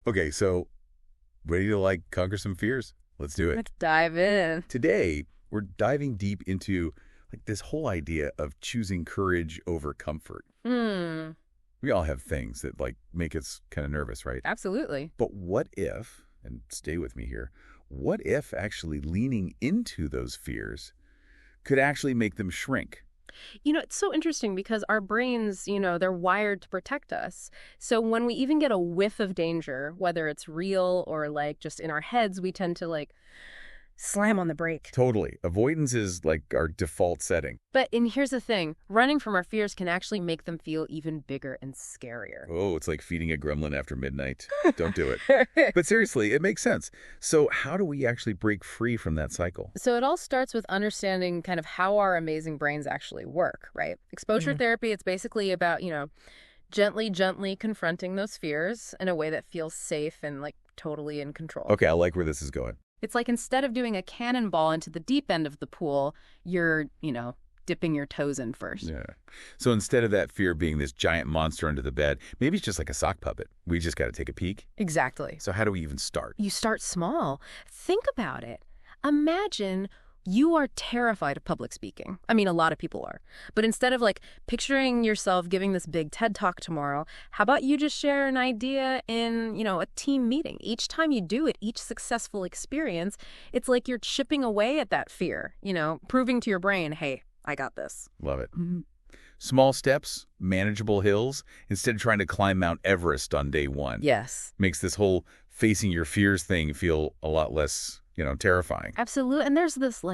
Okay, so ready to conquer some fears? Let's do it. Let's dive in. Today, we're diving deep into this whole idea of choosing courage over comfort. Hmm. We all have things that make us kind of nervous, right? Absolutely. But what if, and stay with me here, what if actually leaning into those fears could actually make them shrink? It's so interesting because our brains, they're wired to protect us. So when we even get a whiff of danger, whether it's real or just in our heads, we tend to slam on the brake. Totally. Avoidance is our default setting. And here's the thing, running from our fears can actually make them feel even bigger and scarier. Oh, it's like feeding a gremlin after midnight. Don't do it. But seriously, it makes sense. So how do we actually break free from that cycle? So it all starts with understanding kind of how our amazing brains actually work, right? Exposure therapy, it's basically about, gently confronting those fears in a way that feels safe and totally in control. Okay, I like where this is going. It's like instead of doing a cannonball into the deep end of the pool, you're, dipping your toes in first. Yeah. So instead of that fear being this giant monster under the bed, maybe it's just like a sock puppet. We just got to take a peek. Exactly. So how do we even start? You start small. Think about it. Imagine you are terrified of public speaking. I mean, a lot of people are. But instead of picturing yourself giving this big TED Talk tomorrow, how about you just share an idea in, a team meeting? Each time you do it, each successful experience, it's like you're chipping away at that fear, proving to your brain, hey, I got this. Love it. Small steps, manageable hills, instead of trying to climb Mount Everest on day one. Yes. Makes this whole facing your fears thing feel a lot less, terrifying. Absolutely. And there's this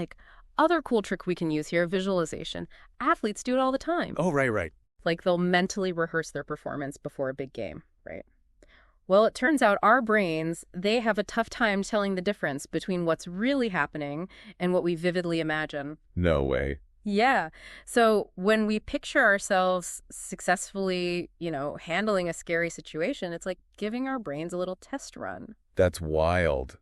other cool trick we can use here, visualization. Athletes do it all the time. Oh, right. They'll mentally rehearse their performance before a big game, right? Well, it turns out our brains, they have a tough time telling the difference between what's really happening and what we vividly imagine. No way. Yeah. So when we picture ourselves successfully, handling a scary situation, it's like giving our brains a little test run. That's wild.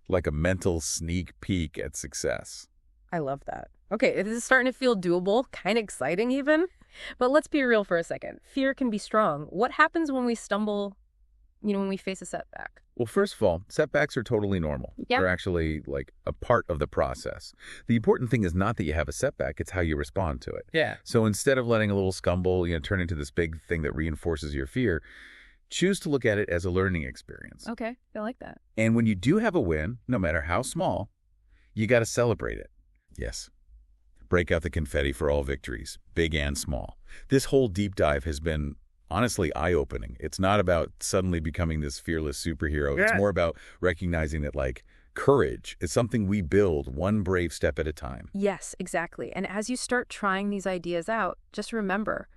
Like a mental sneak peek at success. I love that. Okay, this is starting to feel doable, kind of exciting even. But let's be real for a second. Fear can be strong. What happens when we stumble, when we face a setback? Well, first of all, setbacks are totally normal. Yeah. They're actually a part of the process. The important thing is not that you have a setback, it's how you respond to it. Yeah. So instead of letting a little stumble, turn into this big thing that reinforces your fear, choose to look at it as a learning experience. Okay, I like that. And when you do have a win, no matter how small, you got to celebrate it. Yes. Break out the confetti for all victories, big and small. This whole deep dive has been honestly eye-opening. It's not about suddenly becoming this fearless superhero. Yeah. It's more about recognizing that courage is something we build one brave step at a time. Yes, exactly. And as you start trying these ideas out, just remember,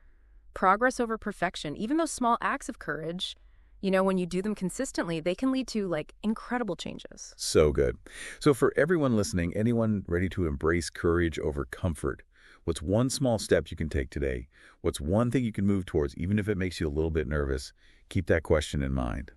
progress over perfection, even those small acts of courage, when you do them consistently, they can lead to incredible changes. So good. So for everyone listening, anyone ready to embrace courage over comfort, what's one small step you can take today? What's one thing you can move towards, even if it makes you a little bit nervous? Keep that question in mind.